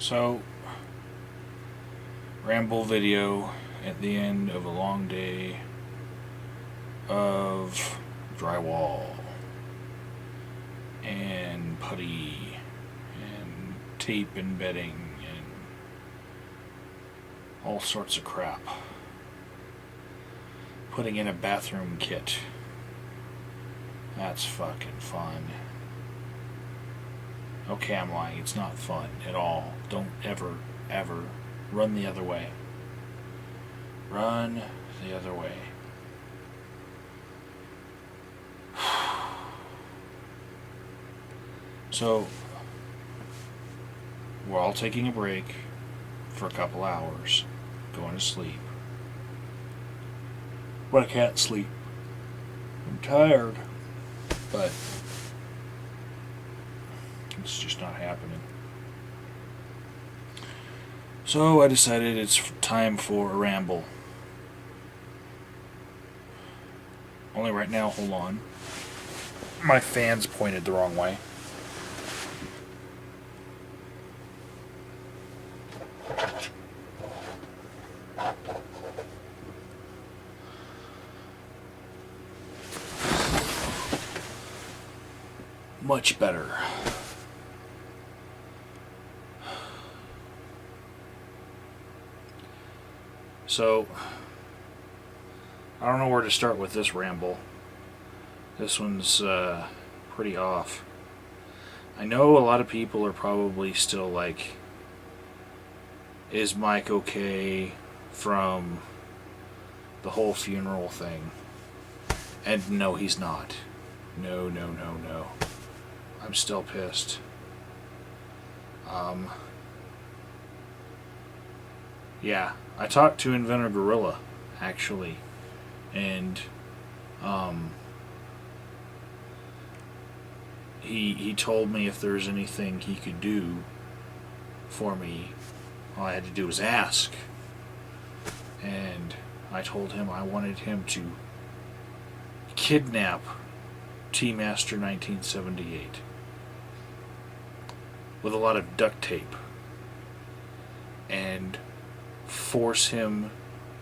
So, Ramble video at the end of a long day of drywall and putty and tape and bedding and all sorts of crap. Putting in a bathroom kit. That's fucking fun. Okay, I'm lying. It's not fun at all. Don't ever, ever run the other way. Run the other way. So, we're all taking a break for a couple hours, going to sleep. But I can't sleep. I'm tired. But it's just not happening. So I decided it's time for a ramble. Only right now, hold on. My fan's pointed the wrong way. Much better. So, I don't know where to start with this ramble. This one's pretty off. I know a lot of people are probably still like, is Mike okay from the whole funeral thing? And no, he's not. No. I'm still pissed. Yeah, I talked to Inventor Gorilla, actually, and he told me if there's anything he could do for me, all I had to do was ask. And I told him I wanted him to kidnap T-Master 1978 with a lot of duct tape and force him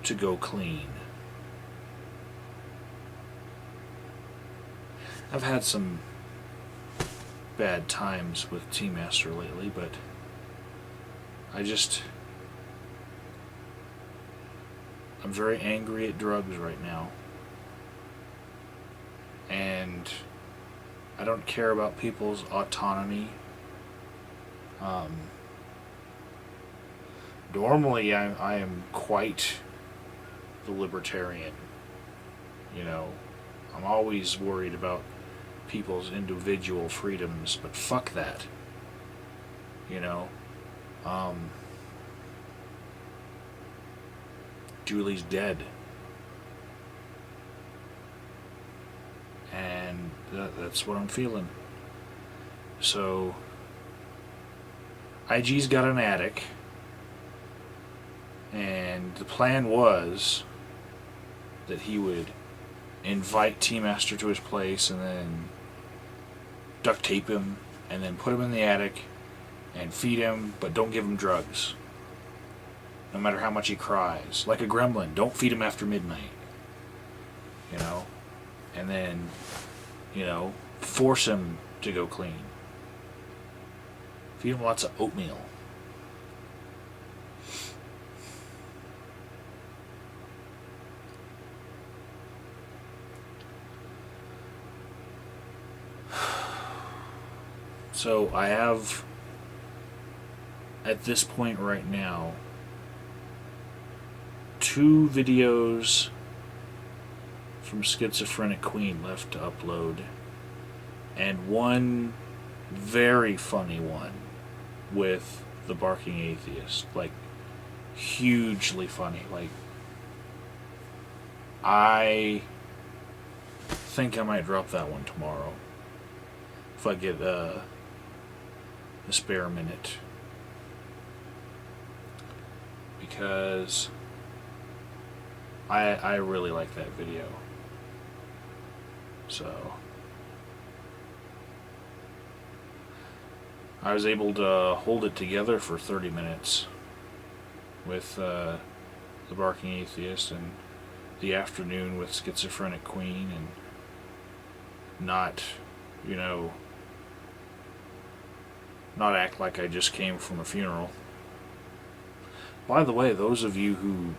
to go clean. I've had some bad times with T-Master lately, but I'm very angry at drugs right now. And I don't care about people's autonomy. Normally I am quite the libertarian. You know, I'm always worried about people's individual freedoms, but fuck that. You know, Julie's dead. And that's what I'm feeling. So, IG's got an attic, and the plan was that he would invite T-Master to his place and then duct tape him and then put him in the attic and feed him, but don't give him drugs. No matter how much he cries. Like a gremlin, don't feed him after midnight. You know? And then, force him to go clean. Feed him lots of oatmeal. So I have, at this point right now, 2 videos from Schizophrenic Queen left to upload, and 1 very funny one with the Barking Atheist. Like, hugely funny. Like, I think I might drop that one tomorrow if I get a spare minute, because I really like that video. So I was able to hold it together for 30 minutes with the Barking Atheist, and the afternoon with Schizophrenic Queen, and not, you know, not act like I just came from a funeral. By the way, those of you who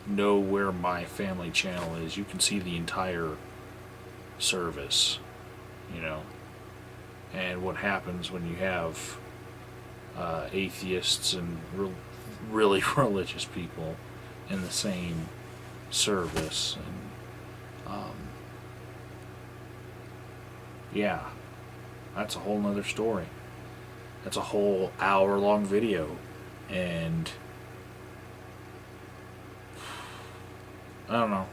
know where my family channel is, you can see the entire service, you know, and what happens when you have atheists and really religious people in the same service. And yeah, that's a whole nother story. That's a whole hour-long video, and I don't know.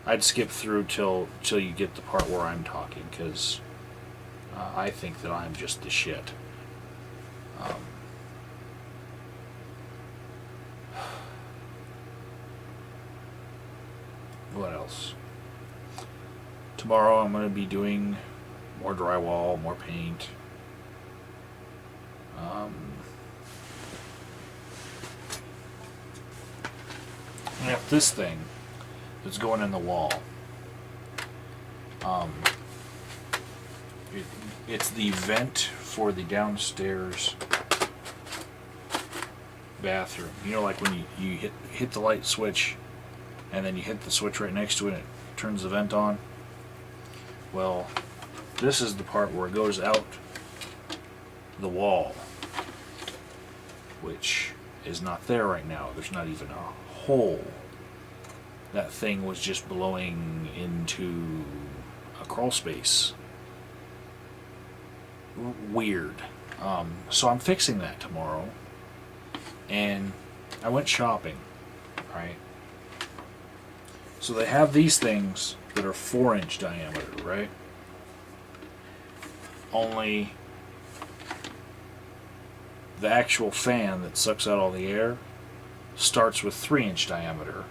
I'd skip through till you get the part where I'm talking, because I think that I'm just the shit. What else? Tomorrow I'm going to be doing more drywall, more paint. I have this thing that's going in the wall. It's the vent for the downstairs bathroom. You know, like when you hit the light switch, and then you hit the switch right next to it, and it turns the vent on. Well, this is the part where it goes out the wall, which is not there right now. There's not even a hole. That thing was just blowing into a crawl space. Weird. So I'm fixing that tomorrow. And I went shopping, right? So they have these things that are 4-inch diameter, right? Only the actual fan that sucks out all the air starts with 3-inch diameter.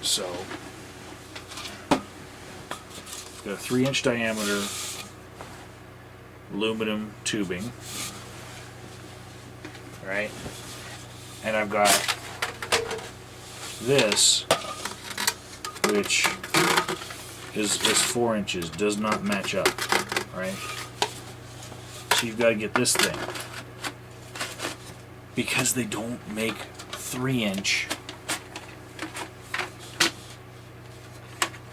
So it's got a 3-inch diameter aluminum tubing, right? And I've got this, which is 4 inches, does not match up, right? So you've got to get this thing, because they don't make 3-inch,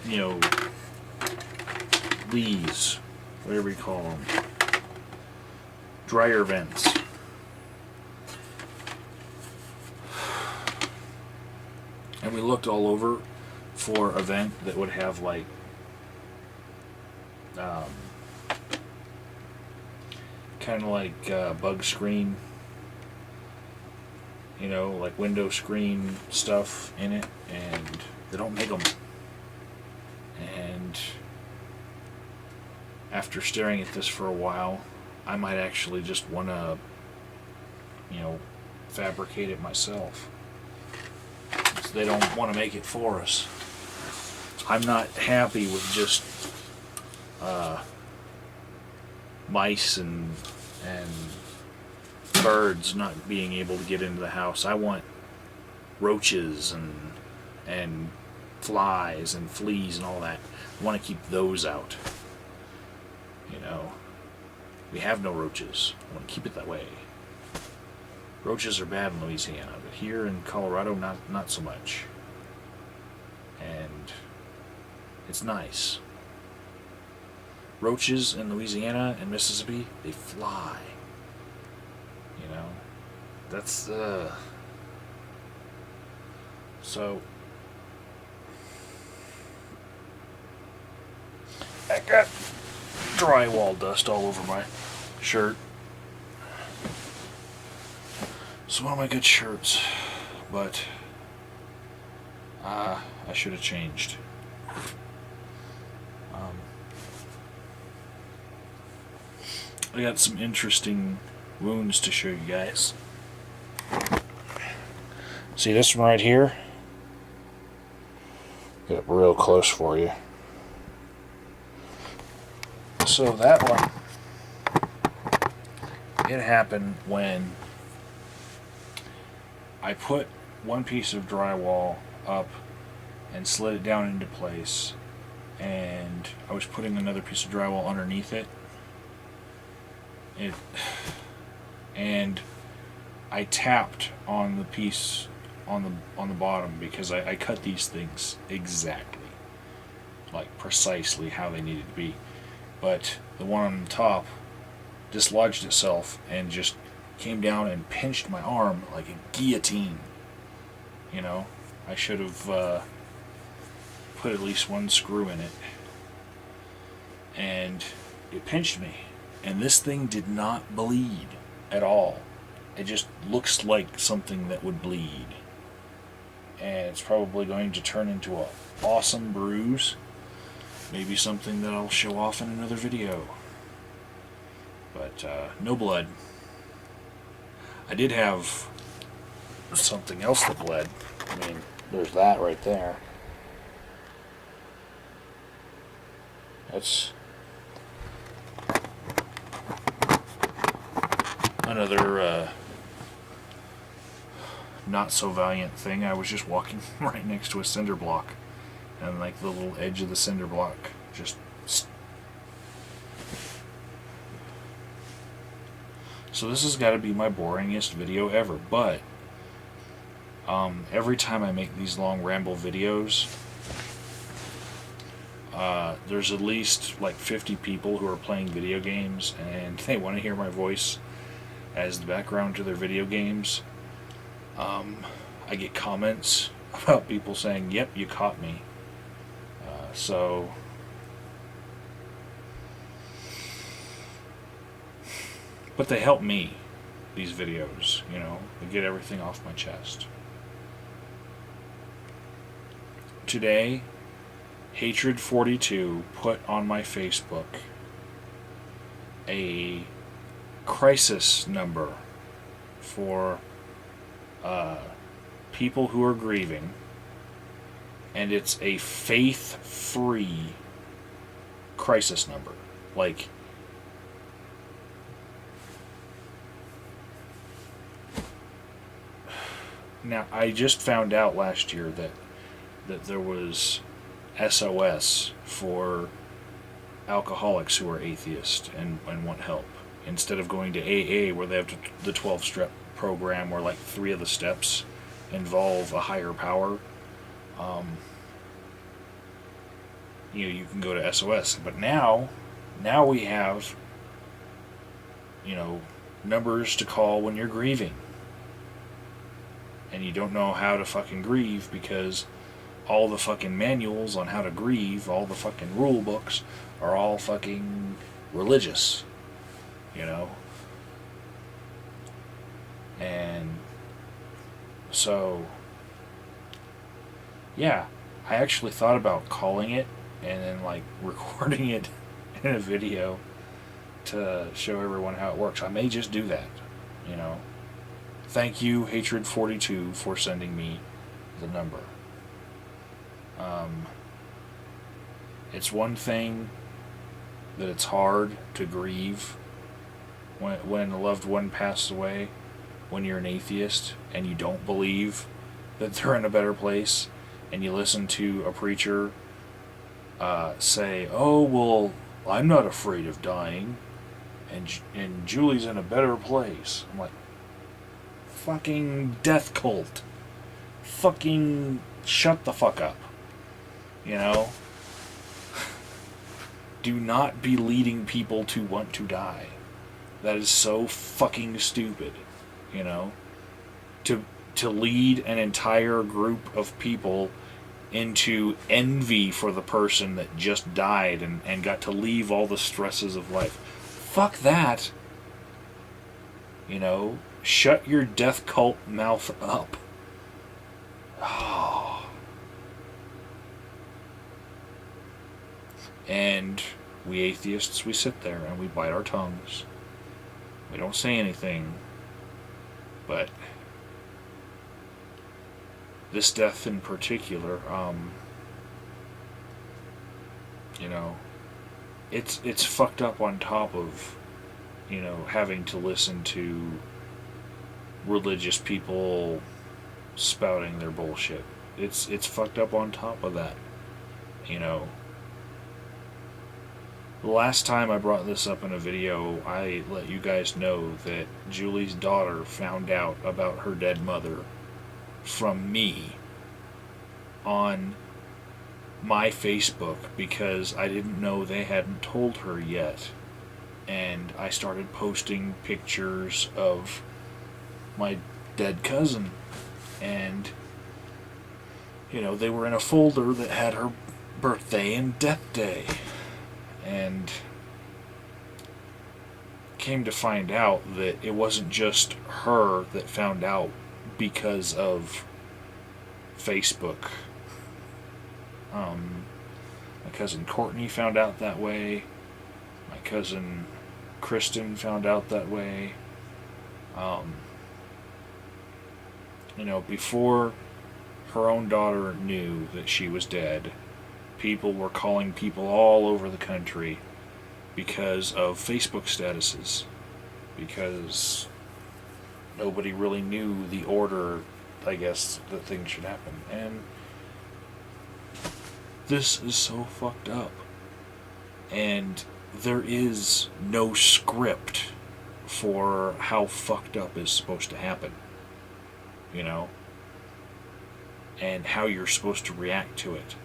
you know, these, whatever you call them, dryer vents. And we looked all over for a vent that would have like kind of like bug screen, you know, like window screen stuff in it, and they don't make them. And after staring at this for a while, I might actually just want to, you know, fabricate it myself. So they don't want to make it for us. I'm not happy with just mice and birds not being able to get into the house. I want roaches and flies and fleas and all that. I want to keep those out. You know, we have no roaches. I want to keep it that way. Roaches are bad in Louisiana, but here in Colorado, not so much. And it's nice. Roaches in Louisiana and Mississippi, they fly. You know, that's so I got drywall dust all over my shirt. It's one of my good shirts, but I should have changed. I got some interesting wounds to show you guys. See this one right here? Get up real close for you. So that one It happened when I put one piece of drywall up and slid it down into place, and I was putting another piece of drywall underneath it. And I tapped on the piece on the bottom, because I cut these things exactly, like precisely how they needed to be. But the one on the top dislodged itself and just came down and pinched my arm like a guillotine. You know, I should have put at least one screw in it. And it pinched me. And this thing did not bleed at all. It just looks like something that would bleed. And it's probably going to turn into an awesome bruise. Maybe something that I'll show off in another video. But no blood. I did have something else that bled. I mean, there's that right there. That's another not so valiant thing. I was just walking right next to a cinder block, and like the little edge of the cinder block just... So this has got to be my boringest video ever, but every time I make these long ramble videos, there's at least like 50 people who are playing video games, and they want to hear my voice as the background to their video games. I get comments about people saying, "Yep, you caught me." But they help me, these videos, you know, they get everything off my chest. Today, Hatred42 put on my Facebook a crisis number for people who are grieving, and it's a faith-free crisis number. Like, now, I just found out last year that there was SOS for alcoholics who are atheist and want help. Instead of going to AA, where they have the 12-step program, where like 3 of the steps involve a higher power, you can go to SOS. But now we have, numbers to call when you're grieving. And you don't know how to fucking grieve, because all the fucking manuals on how to grieve, all the fucking rule books, are all fucking religious, And so, yeah, I actually thought about calling it and then like recording it in a video to show everyone how it works. I may just do that, Thank you, Hatred42, for sending me the number. It's one thing that it's hard to grieve when a loved one passes away, when you're an atheist and you don't believe that they're in a better place, and you listen to a preacher say, "Oh, well, I'm not afraid of dying, and Julie's in a better place." I'm like, fucking death cult. Fucking shut the fuck up. Do not be leading people to want to die. That is so fucking stupid. To lead an entire group of people into envy for the person that just died and got to leave all the stresses of life. Fuck that. Shut your death cult mouth up. Oh. And we atheists, we sit there and we bite our tongues. We don't say anything. But this death in particular, it's fucked up on top of having to listen to religious people spouting their bullshit. It's fucked up on top of that. The last time I brought this up in a video, I let you guys know that Julie's daughter found out about her dead mother from me on my Facebook because I didn't know they hadn't told her yet. And I started posting pictures of my dead cousin. And, they were in a folder that had her birthday and death day. And came to find out that it wasn't just her that found out because of Facebook. My cousin Courtney found out that way. My cousin Kristen found out that way. Before her own daughter knew that she was dead, people were calling people all over the country because of Facebook statuses. Because nobody really knew the order, I guess, that things should happen. And this is so fucked up. And there is no script for how fucked up is supposed to happen. And how you're supposed to react to it.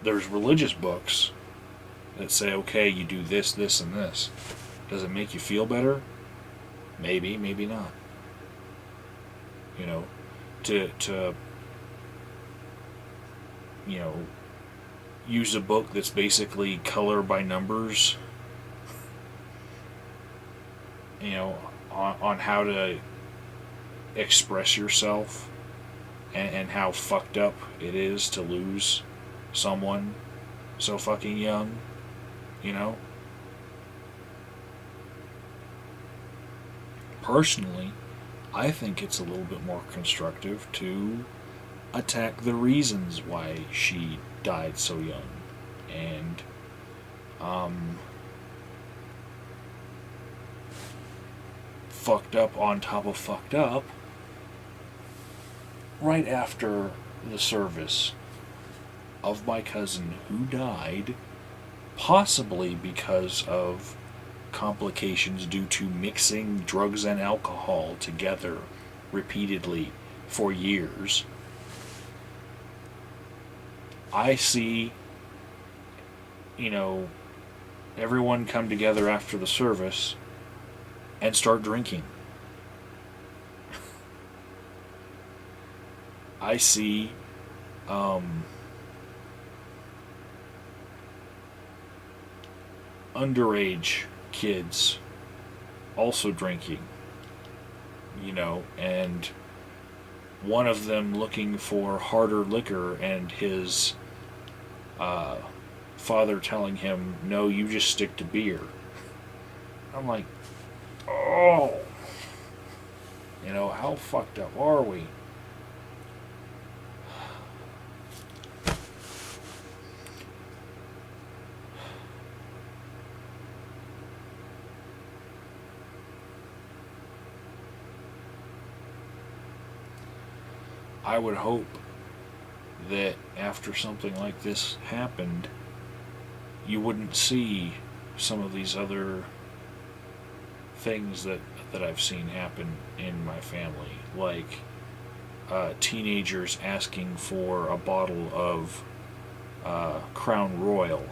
There's religious books that say, okay, you do this, this, and this. Does it make you feel better? Maybe, maybe not. To use a book that's basically color by numbers, on how to express yourself and how fucked up it is to lose someone so fucking young, Personally, I think it's a little bit more constructive to attack the reasons why she died so young. And, fucked up on top of fucked up, right after the service of my cousin who died, possibly because of complications due to mixing drugs and alcohol together repeatedly for years. I see, everyone come together after the service and start drinking. I see underage kids also drinking, and one of them looking for harder liquor and his father telling him, no, you just stick to beer. I'm like, oh, how fucked up are we? I would hope that after something like this happened, you wouldn't see some of these other things that I've seen happen in my family, like teenagers asking for a bottle of Crown Royal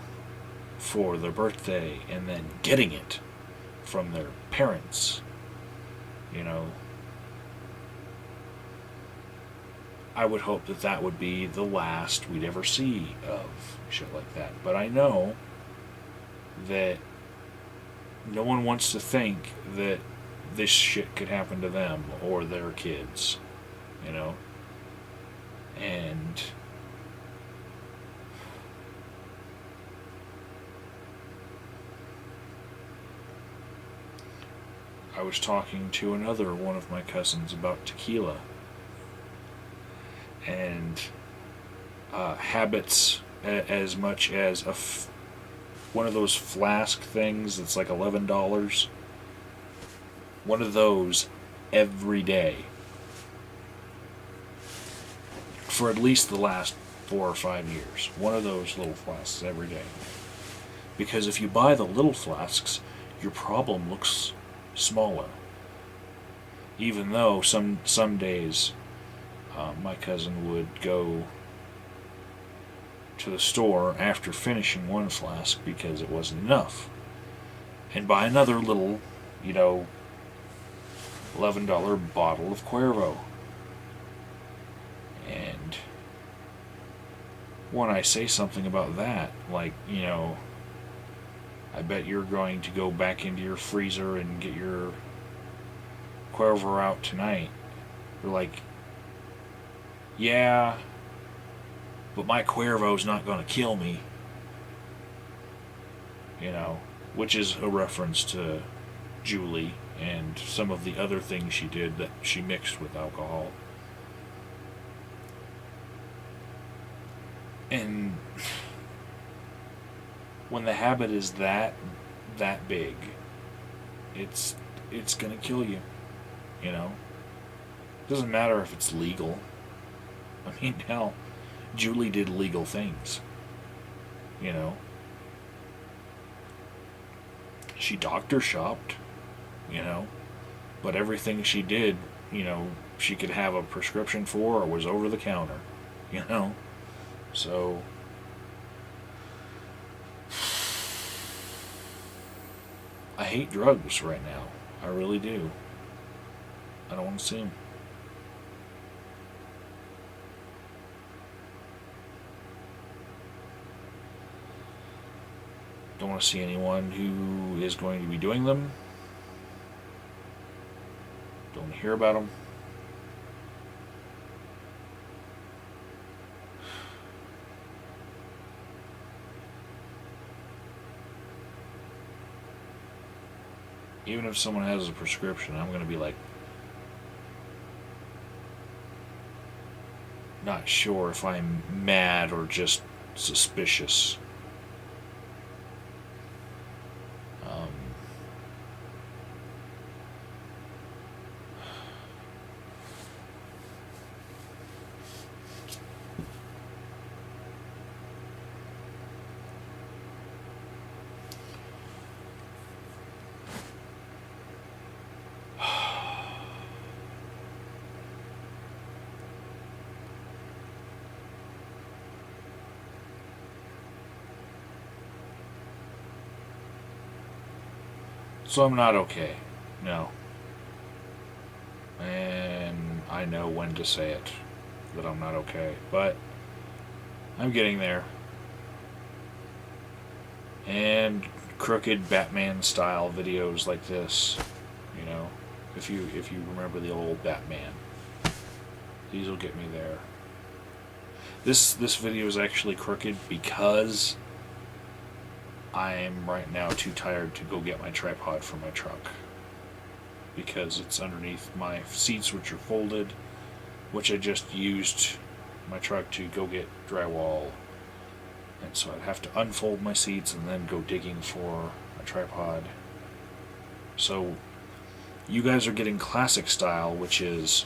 for their birthday and then getting it from their parents. I would hope that would be the last we'd ever see of shit like that. But I know that no one wants to think that this shit could happen to them or their kids, And I was talking to another one of my cousins about tequila and habits as much as one of those flask things that's like $11. One of those every day for at least the last 4 or 5 years. One of those little flasks every day. Because if you buy the little flasks, your problem looks smaller. Even though some days my cousin would go to the store after finishing one flask because it wasn't enough, and buy another little, $11 bottle of Cuervo. And when I say something about that, like, I bet you're going to go back into your freezer and get your Cuervo out tonight. They're like, yeah, but my Cuervo's not going to kill me. Which is a reference to Julie and some of the other things she did that she mixed with alcohol. And when the habit is that big, it's gonna kill you. It doesn't matter if it's legal. I mean, hell, Julie did legal things. She doctor shopped, but everything she did, she could have a prescription for or was over the counter, So I hate drugs right now. I really do. I don't want to see them. Don't want to see anyone who is going to be doing them. Don't want to hear about them. Even if someone has a prescription, I'm going to be like, not sure if I'm mad or just suspicious. So I'm not okay. No. And I know when to say it, that I'm not okay. But I'm getting there. And crooked Batman style videos like this, if you remember the old Batman, these will get me there. This video is actually crooked because I'm right now too tired to go get my tripod for my truck, because it's underneath my seats, which are folded, which I just used my truck to go get drywall, and so I'd have to unfold my seats and then go digging for a tripod. So you guys are getting classic style, which is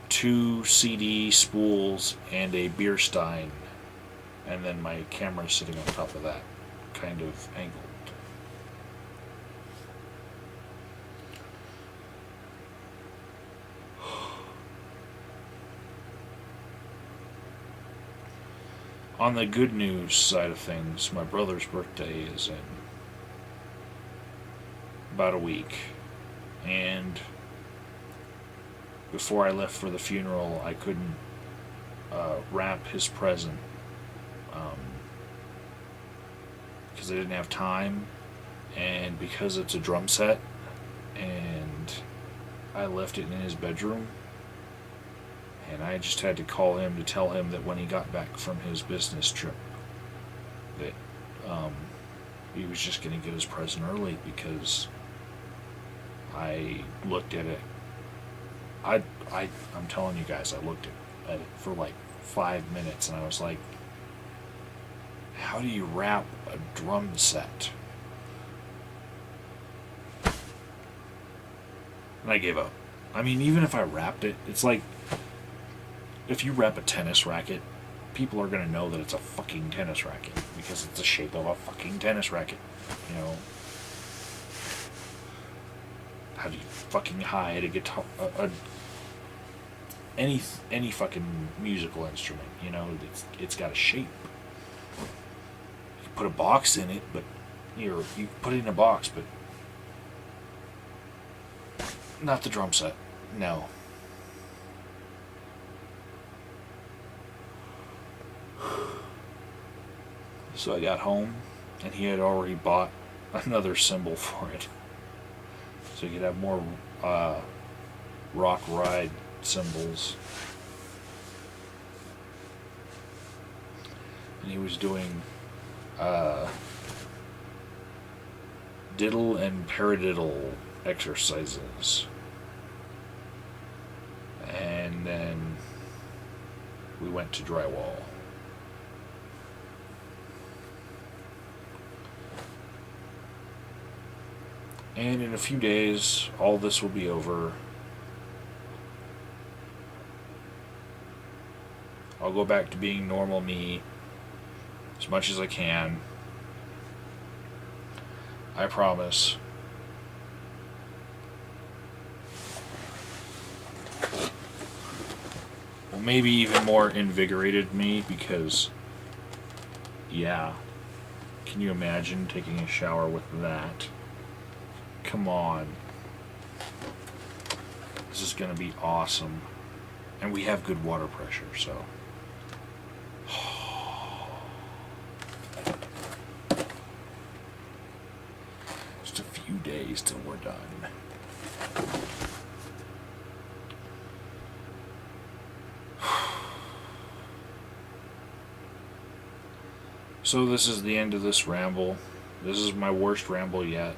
2 CD spools and a beer stein, and then my camera sitting on top of that, kind of angled. On the good news side of things, my brother's birthday is in about a week, and before I left for the funeral, I couldn't wrap his present because I didn't have time, and because it's a drum set, and I left it in his bedroom, and I just had to call him to tell him that when he got back from his business trip, that he was just going to get his present early, because I looked at it. I'm telling you guys, I looked at it for like 5 minutes, and I was like, How do you wrap a drum set? And I gave up. I mean, even if I wrapped it, it's like if you wrap a tennis racket, people are gonna know that it's a fucking tennis racket because it's the shape of a fucking tennis racket. You know, how do you fucking hide a guitar, any fucking musical instrument? You know, it's got a shape. You put a box in it, but you put it in a box, but not the drum set. No. So I got home, and he had already bought another cymbal for it. So you could have more rock ride cymbals. And he was doing diddle and paradiddle exercises. And then we went to drywall. And in a few days, all this will be over. I'll go back to being normal me as much as I can. I promise. Well, maybe even more invigorated me because, yeah, can you imagine taking a shower with that? Come on. This is going to be awesome. And we have good water pressure, so. Just a few days till we're done. So this is the end of this ramble. This is my worst ramble yet.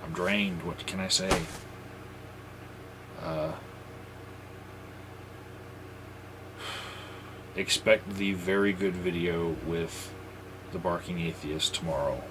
I'm drained. What can I say? Expect the very good video with the Barking Atheist tomorrow.